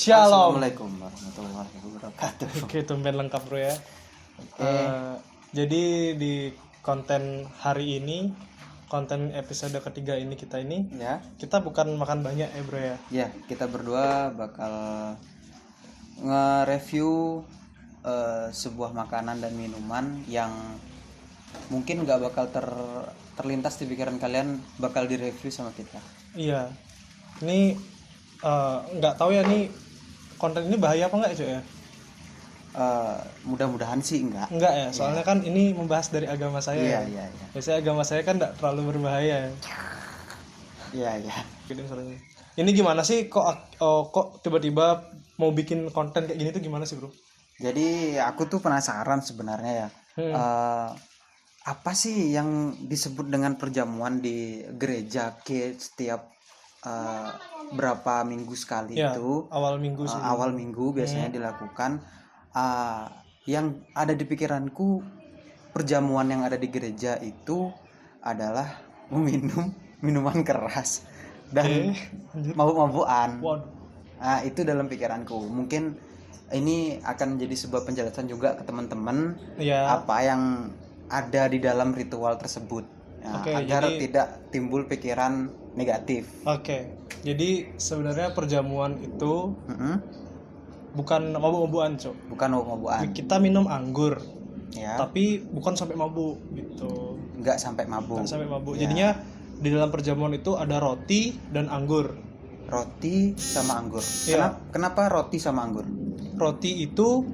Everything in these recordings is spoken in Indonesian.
Shalom. Assalamualaikum warahmatullahi wabarakatuh. Oke, tumben lengkap bro ya. Oke. Jadi di konten hari ini, konten episode ketiga ini Ya, kita bukan makan banyak ya bro ya. ya kita berdua bakal nge-review sebuah makanan dan minuman yang mungkin nggak bakal terlintas di pikiran kalian bakal direview sama kita. Iya. Ini nggak tahu ya nih konten ini bahaya apa enggak ya? Mudah-mudahan sih enggak. Enggak ya, soalnya kan ini membahas dari agama saya. Iya. Biasanya agama saya kan enggak terlalu berbahaya. Iya. Gitu soalnya. Ini gimana sih kok tiba-tiba mau bikin konten kayak gini tuh gimana sih, Bro? Jadi aku tuh penasaran sebenarnya ya. Apa sih yang disebut dengan perjamuan di gereja setiap berapa minggu sekali Ya, itu awal minggu sih. awal minggu biasanya dilakukan. Yang ada di pikiranku perjamuan yang ada di gereja itu adalah meminum minuman keras dan mabuk-mabukan. Waduh. Itu dalam pikiranku. Mungkin ini akan menjadi sebuah penjelasan juga ke teman-teman Ya. apa yang ada di dalam ritual tersebut. Agar tidak timbul pikiran negatif. Oke. Jadi sebenarnya perjamuan itu bukan mabuk-mabukan, Cok. Bukan mabuk-mabukan. Kita minum anggur. Ya. Tapi bukan sampai mabuk gitu. Enggak sampai mabuk. Ya. Jadinya di dalam perjamuan itu ada roti dan anggur. Roti sama anggur. Ya. Kenapa roti sama anggur? Roti itu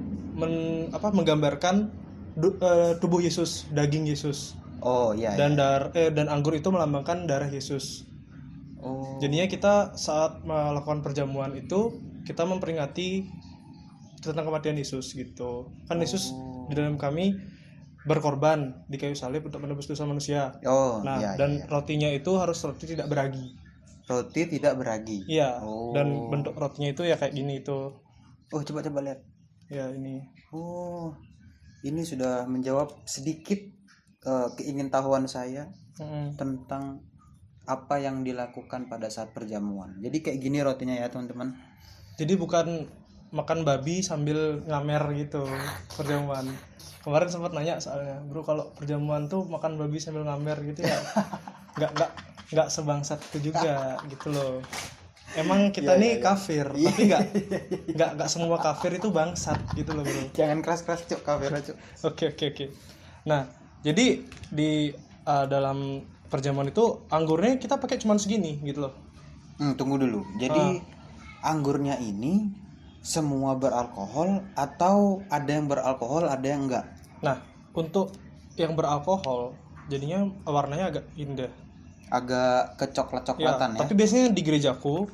menggambarkan tubuh Yesus, daging Yesus. Oh iya. Dan anggur itu melambangkan darah Yesus. Oh. Jadinya kita saat melakukan perjamuan itu kita memperingati tentang kematian Yesus gitu. Kan Yesus di dalam kami berkorban di kayu salib untuk menebus dosa manusia. Dan rotinya itu harus roti tidak beragi. Roti tidak beragi. Iya. Dan bentuk rotinya itu ya kayak gini itu. Oh, coba lihat. Ya, ini. Oh. Ini sudah menjawab sedikit keingintahuan saya tentang apa yang dilakukan pada saat perjamuan. Jadi kayak gini rotinya ya, teman-teman. Jadi bukan makan babi sambil ngamer gitu perjamuan. Kemarin sempat nanya soalnya, bro kalau perjamuan tuh makan babi sambil ngamer gitu ya? nggak sebangsat itu juga gitu loh. Emang kita nih kafir, tapi nggak semua kafir itu bangsat gitu loh bro. Jangan keras-keras cuk, kafir cuk. Oke. Nah jadi di dalam perjamuan itu anggurnya kita pakai cuma segini gitu loh. Tunggu dulu. Jadi anggurnya ini semua beralkohol atau ada yang beralkohol, ada yang enggak? Nah, untuk yang beralkohol jadinya warnanya agak indah. Agak kecoklat-coklatan ya. Tapi biasanya di gerejaku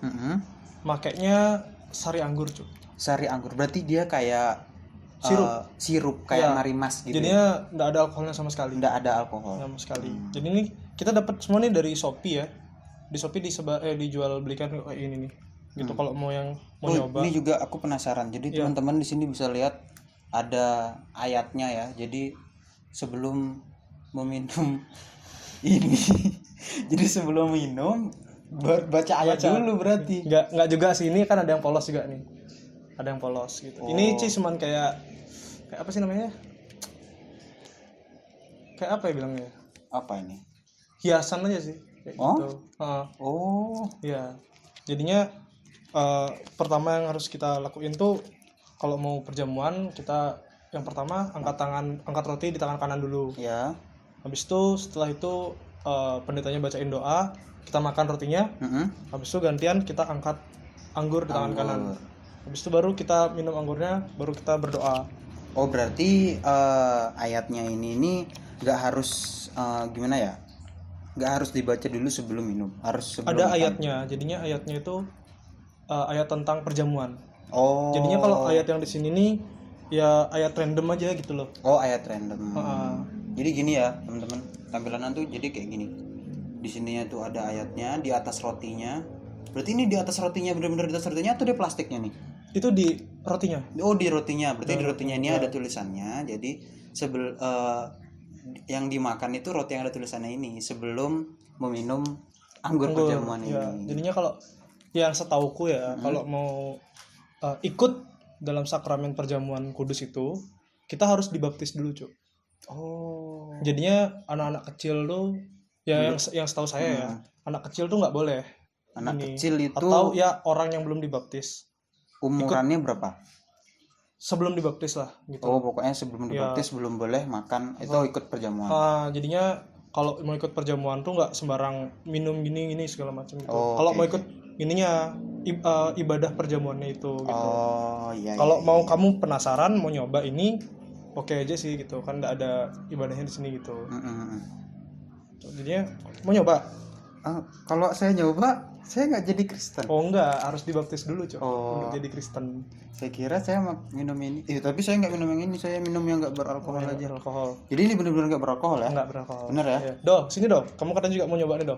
makainya sari anggur, Cuk. Sari anggur. Berarti dia kayak sirup kayak marimas gitu. Jadinya enggak ada alkoholnya sama sekali. Enggak ada alkohol. Sama sekali. Jadi ini kita dapat semua nih dari Shopee ya. Di Shopee dijual belikan kayak ini nih. Gitu kalau mau nyoba. Ini juga aku penasaran. Jadi teman-teman di sini bisa lihat ada ayatnya ya. Jadi sebelum meminum ini jadi sebelum minum baca ayat dulu berarti. Enggak juga sih, ini kan ada yang polos juga nih. Ada yang polos gitu. Ini cuman kayak apa sih namanya? Kayak apa ya bilangnya? Apa ini? Hiasan aja sih kayak gitu. Iya. Jadinya pertama yang harus kita lakuin tuh kalau mau perjamuan kita yang pertama angkat roti di tangan kanan dulu. Ya. Habis itu setelah itu pendetanya bacain doa, kita makan rotinya. Habis itu gantian kita angkat anggur di tangan kanan. Habis itu baru kita minum anggurnya, baru kita berdoa. Oh berarti ayatnya ini nggak harus gimana ya? Nggak harus dibaca dulu sebelum minum. Harus sebelum. Ada ayatnya. Jadinya ayatnya itu ayat tentang perjamuan. Oh. Jadinya kalau ayat yang di sini nih ya ayat random aja gitu loh. Oh, ayat random. Jadi gini ya, teman-teman. Tampilannya tuh jadi kayak gini. Di sininya tuh ada ayatnya, di atas rotinya. Berarti ini di atas rotinya, benar-benar di atas rotinya atau di plastiknya nih? Itu di rotinya. Oh, di rotinya. Berarti di rotinya ini ada tulisannya. Jadi yang dimakan itu roti yang ada tulisannya ini sebelum meminum anggur perjamuan ini. Jadinya kalau yang setauku ya, kalau mau ikut dalam sakramen perjamuan kudus itu, kita harus dibaptis dulu, Cuk. Oh. Jadinya anak-anak kecil tuh ya yang setahu saya ya, anak kecil tuh nggak boleh. Anak Ini. kecil itu Atau ya orang yang belum dibaptis. umurannya berapa? Sebelum dibaptis lah gitu. Oh, pokoknya sebelum dibaptis belum boleh makan itu ikut perjamuan. Jadinya kalau mau ikut perjamuan tuh nggak sembarang minum gini segala macam gitu. Oh, Kalau oke. mau ikut ininya ibadah perjamuannya itu gitu. Oh, iya. Kalau mau kamu penasaran mau nyoba ini, oke aja sih gitu. Kan nggak ada ibadahnya di sini gitu. Jadinya mau nyoba. Kalau saya nyoba, saya nggak jadi Kristen. Oh enggak, harus dibaptis dulu, Cok. Oh. Untuk jadi Kristen. Saya kira saya minum ini. Tapi saya nggak minum yang ini. Saya minum yang nggak beralkohol aja. Alkohol. Jadi ini benar-benar nggak beralkohol ya? Enggak beralkohol. Bener ya? Iya. Do, sini Do. Kamu katanya juga mau nyoba nih, Do.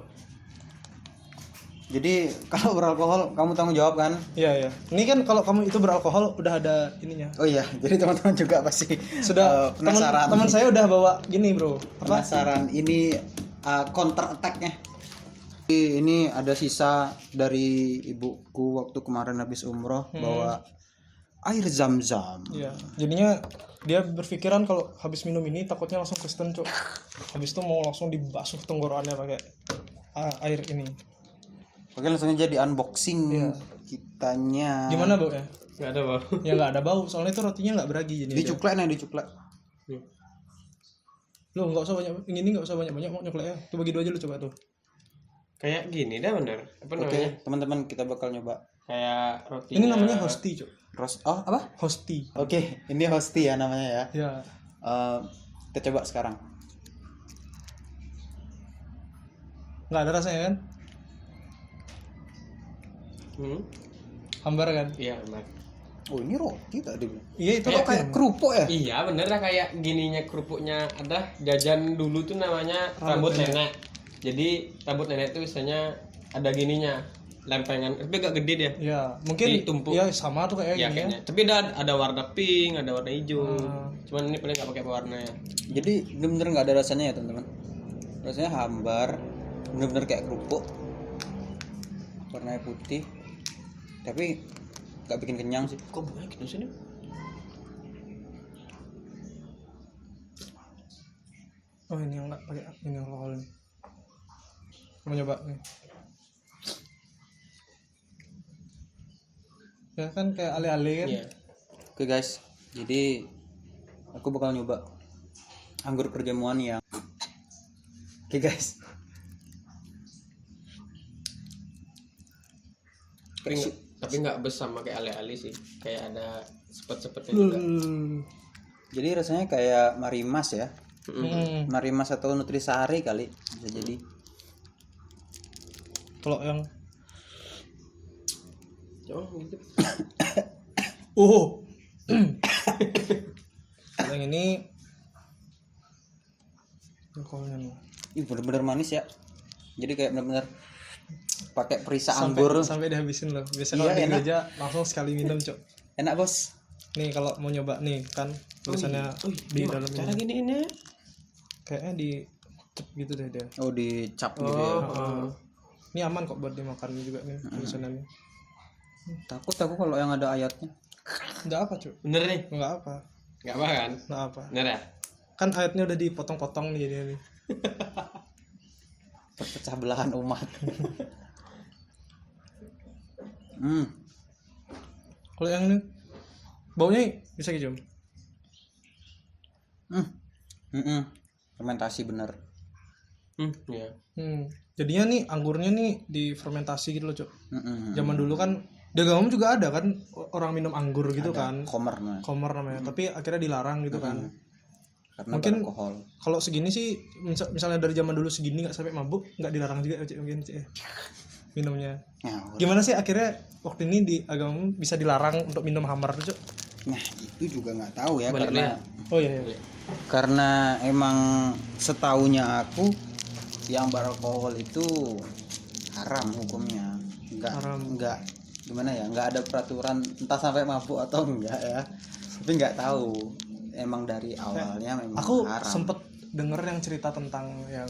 Jadi kalau beralkohol kamu tanggung jawab kan? Iya. Ini kan kalau kamu itu beralkohol udah ada ininya. Oh iya, jadi teman-teman juga pasti Sudah penasaran. Teman saya udah bawa gini, Bro. Penasaran ini counter attack-nya. Ini ada sisa dari ibuku waktu kemarin habis umroh bawa air zam-zam. Iya. Jadinya dia berpikiran kalau habis minum ini takutnya langsung Kristen, Cok. Habis itu mau langsung dibasuh tenggorokannya pakai air ini. Oke, langsung aja di unboxing kitanya. Gimana, Bro ya? Nggak ada bau. Ya nggak ada bau, soalnya itu rotinya nggak beragi jadi. Dicuklek nih, dicuklek. Lu nggak usah banyak, ini nggak usah banyak mau nyoklek ya. Tuh bagi dua aja lu coba tuh. Kayak gini dah bener. Apa Oke, namanya? teman-teman kita bakal nyoba. Kayak roti. Ini namanya hosti, Cok. Apa? Hosti. Oke, ini hosti ya namanya ya. Ya. Kita coba sekarang. Nggak ada rasanya kan? Hambar kan? Iya benar. Oh, ini roti tadi. Iya itu Kok kayak kerupuk ya? Iya bener lah kayak gininya kerupuknya ada jajan dulu tuh namanya rambut nenek. Jadi rambut nenek tuh biasanya ada gininya lempengan, tapi agak gede dia. Ya, mungkin Ditumpuk. ya sama tuh kayak Ya gini ya. kayaknya. Tapi ada warna pink, ada warna hijau. Cuman ini paling nggak pakai warna ya. Jadi bener-bener nggak ada rasanya ya teman-teman. Rasanya hambar, bener-bener kayak kerupuk. Warnanya putih, tapi nggak bikin kenyang sih. Kok bukannya gitu sih nih? Oh ini yang nggak pakai ini alkohol nih. Mau nyoba nih. Ya kan kayak ale-ale kan? Iya. Oke guys, jadi aku bakal nyoba anggur perjamuan yang. Oke guys. Tapi nggak bes sama kayak ale-ale sih. Kayak ada sepet-sepetnya juga. Jadi rasanya kayak Marimas ya. Hmm. Marimas atau Nutrisari kali bisa jadi. Kalau yang Oh gitu. Kalau yang ini alkoholnya nih. Ih, bener-bener manis ya. Jadi kayak bener-bener pakai perisa anggur. Sampai dihabisin loh. Biasanya Iya, kalau di enak. gereja langsung sekali minum, Cok. Enak bos. Nih kalau mau nyoba nih kan tulisannya di dalam Cara ini. gini ini. Kayaknya di cep gitu deh dia. Oh, dicap gitu ya. Ini aman kok buat dimakan juga nih tulisannya nih. Takut aku kalau yang ada ayatnya. Enggak apa, Cuk. Bener nih. Enggak apa. Nggak apa kan? Enggak apa. Bener ya? Kan ayatnya udah dipotong-potong nih jadinya nih. Perpecah belahan umat. Kalau yang ini baunya bisa gitu. Fermentasi bener. Iya. Jadinya nih anggurnya nih difermentasi gitu loh, Cuk. Zaman dulu kan di agama juga ada kan orang minum anggur gitu kan. Komer nah. Komer namanya. Tapi akhirnya dilarang gitu kan. Karena Mungkin beralkohol. kalau segini sih misalnya dari zaman dulu segini nggak sampai mabuk nggak dilarang juga, Cik, mungkin Cik, minumnya. Gimana sih akhirnya waktu ini di agama bisa dilarang untuk minum hambar tuh, Cuk? Nah, itu juga nggak tahu ya Balik karena deh. Oh iya. karena emang setaunya aku yang beralkohol itu haram hukumnya. Enggak gimana ya? Enggak ada peraturan entah sampai mabuk atau enggak ya. Tapi nggak tahu. Emang dari awalnya memang Aku haram. sempet denger yang cerita tentang yang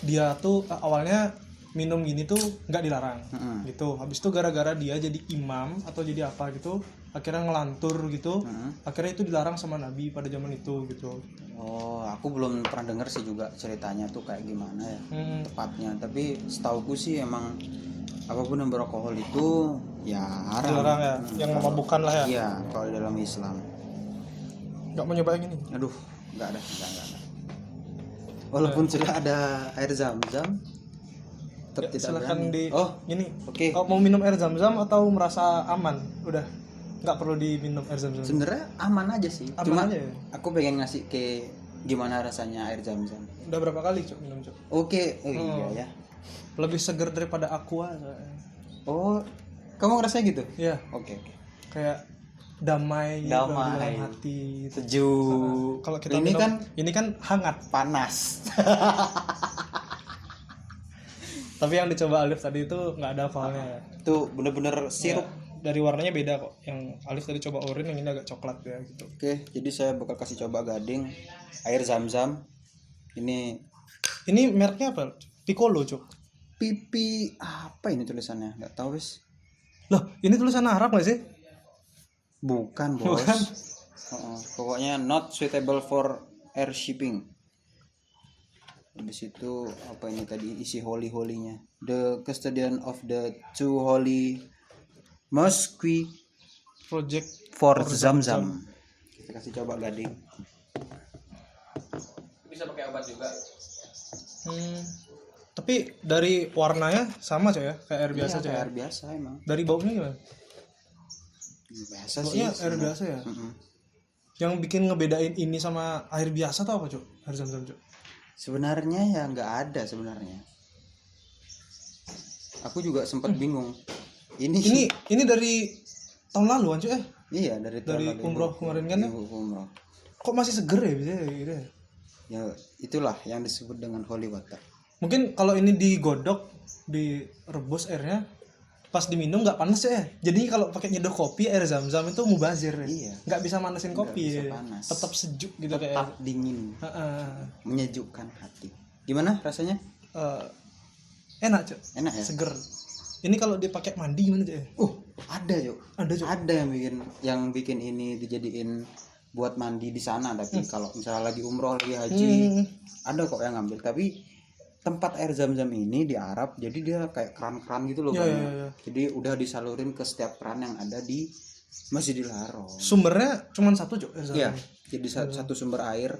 dia tuh awalnya minum gini tuh nggak dilarang Mm-mm. gitu. Habis itu gara-gara dia jadi imam atau jadi apa gitu, akhirnya ngelantur gitu, akhirnya itu dilarang sama Nabi pada zaman itu gitu. Oh, aku belum pernah denger sih juga ceritanya tuh kayak gimana ya tepatnya. Tapi setauku sih emang apapun yang beralkohol itu ya haram. Dilarang ya, yang memabukkan lah ya. Iya, kalau dalam Islam. Nggak mau nyoba yang ini. Aduh, enggak ada. Walaupun sudah ada air zam-zam, tetap Ya, tidak silakan berani. di Oh, ini. oke. Oh, mau minum air zam-zam atau merasa aman? Udah nggak perlu diminum air zam-zam. Sebenarnya aman aja sih. Aman Cuma aja ya? aku pengen ngasih ke gimana rasanya air zam-zam. Udah berapa kali Cok minum Cok? Oke, oh iya ya. Lebih seger daripada aqua soalnya. Oh, kamu ngerasa gitu? Iya, Oke. kayak damai, gitu Damai. di dalam hati gitu. Sejuk. Kalau kita ini minum, kan ini kan hangat. panas. Tapi yang dicoba Alif tadi itu nggak ada alkoholnya ya. Tuh bener-bener sirup. Ya, dari warnanya beda kok. Yang Alif tadi coba oranye, yang ini agak coklat ya gitu. Oke, jadi saya bakal kasih coba Gading air zam-zam. Ini Mereknya apa? Piccolo Cok. pipi apa ini tulisannya? Nggak tahu wis. Loh, ini tulisan Arab nggak sih? Bukan, Bos. Bukan. Pokoknya not suitable for air shipping. Habis itu apa ini tadi isi holy-holynya? The custodian of the two holy mosque Project for Zamzam. Kita kasih coba Gading. Bisa pakai obat juga. Tapi dari warnanya sama Cok ya, kayak air biasa Iya, Cok. kayak Ya? air biasa emang. Dari baunya gimana? Biasa Baunya sih. air biasa ya. Mm-mm. Yang bikin ngebedain ini sama air biasa tuh apa Cok? Air zam-zam Cok. Sebenarnya ya nggak ada sebenarnya. Aku juga sempat bingung. Ini dari tahun lalu kan Cok ya? Iya dari tahun lalu, umroh kemarin kan ya? umroh. Kok masih seger ya bisa ya gitu ya? Ya itulah yang disebut dengan holy water. Mungkin kalau ini digodok, direbus airnya, pas diminum nggak panas ya. Jadi kalau pakai nyeduh kopi air zam-zam itu mubazir. Ya? Iya. Nggak bisa manasin kopi. bisa Ya. panas. Tetap sejuk gitu Tetap kayak. dingin, Heeh. menyejukkan hati. Gimana rasanya? Enak Cok. Enak ya? Seger. Ini kalau dipakai mandi gimana Cok? Ya? Ada yuk. Ada Cok. Ada yang bikin ini dijadiin buat mandi di sana. Tapi kalau misalnya lagi umroh, lagi haji, ada kok yang ngambil. Tapi tempat air zam-zam ini di Arab, jadi dia kayak keran-keran gitu loh. Ya, banyak. ya. Jadi udah disalurin ke setiap keran yang ada di Masjidil Haram. Sumbernya cuma satu Cok air zam-zam. Iya, jadi satu sumber air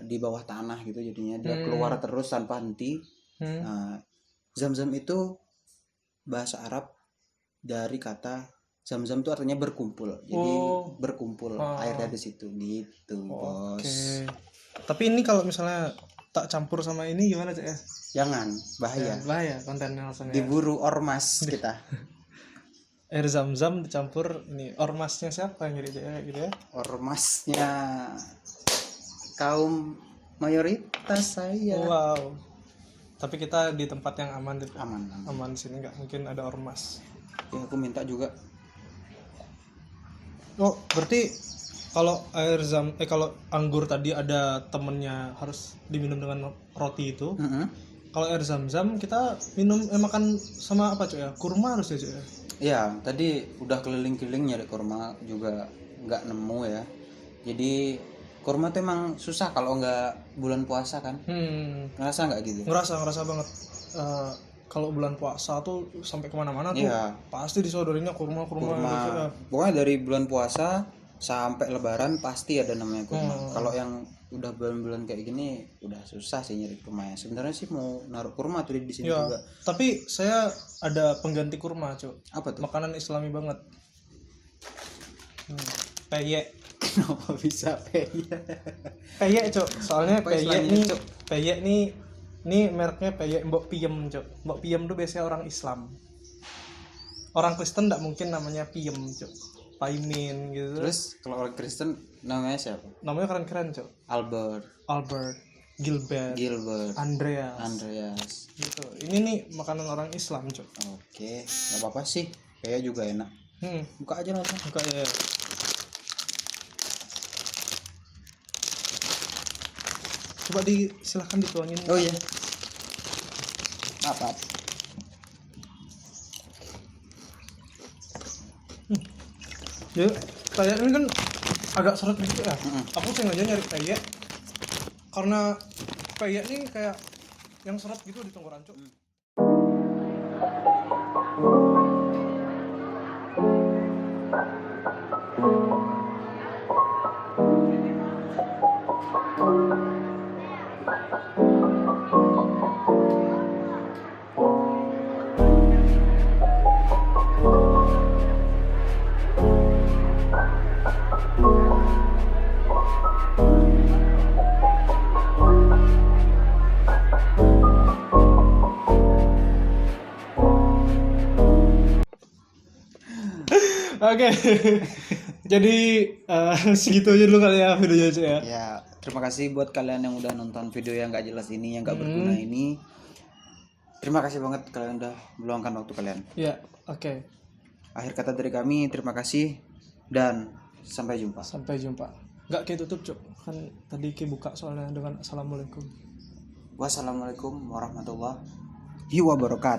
di bawah tanah gitu, jadinya dia keluar terus tanpa henti. Nah, zam-zam itu bahasa Arab dari kata zam-zam itu artinya berkumpul. Jadi berkumpul airnya di situ gitu, Bos. Oke. Tapi ini kalau misalnya tak campur sama ini gimana Cok ya? Jangan, bahaya. Bahaya kontennya langsung ya. Diburu ormas kita. Air zam-zam dicampur ini ormasnya siapa yang jadi Cok ya gitu ya? Ormasnya kaum mayoritas saya. Wow. Tapi kita di tempat yang aman gitu. Aman. Aman di sini nggak mungkin ada ormas. Ya aku minta juga. Oh, berarti kalau kalau anggur tadi ada temennya harus diminum dengan roti itu. Kalau air zam-zam kita makan sama apa Cok ya? Kurma harus ya Cok ya? Ya, tadi udah keliling-keliling nyari kurma juga nggak nemu ya. Jadi kurma tuh emang susah kalau nggak bulan puasa kan. Ngerasa nggak gitu? Ngerasa banget. Kalau bulan puasa tuh sampai kemana-mana tuh pasti disodorinnya kurma gitu ya. Pokoknya dari bulan puasa sampai lebaran pasti ada namanya kurma. Kalau yang udah bulan-bulan kayak gini udah susah sih nyari kurma ya. Sebenarnya sih mau naruh kurma tuh di sini juga. Tapi saya ada pengganti kurma Cok. Apa tuh? Makanan Islami banget. Peyek. Kenapa bisa peyek? Peyek Cok. Soalnya Apa peyek istilahnya, nih, Cok? peyek nih mereknya peyek Mbok Piem Cok. Mbok Piem tuh biasanya orang Islam. Orang Kristen enggak mungkin namanya Piem Cok. Paimin gitu. Terus kalau orang Kristen namanya siapa? Namanya keren-keren Cok. Albert, Gilbert, Andreas. Gitu. Ini nih makanan orang Islam Cok. Oke, nggak apa-apa sih. Kayaknya juga enak. Buka aja langsung. Buka ya. Coba silahkan dituangin. Oh iya. Apa? Ya, kayak ini kan agak seret gitu ya. Mm-mm. Aku sengaja nyari peyek karena peyek ini kayak yang seret gitu di tenggorokan, Cuk. Oke. Jadi segitu aja dulu kali ya videonya, Cuk ya. Ya, terima kasih buat kalian yang udah nonton video yang gak jelas ini, yang gak berguna ini. Terima kasih banget kalian udah meluangkan waktu kalian. Ya, oke. Akhir kata dari kami, terima kasih dan sampai jumpa. Sampai jumpa. Nggak kayak tutup, Cuk. Kan tadi Ki buka soalnya dengan assalamualaikum. Wassalamualaikum warahmatullahi wabarakatuh.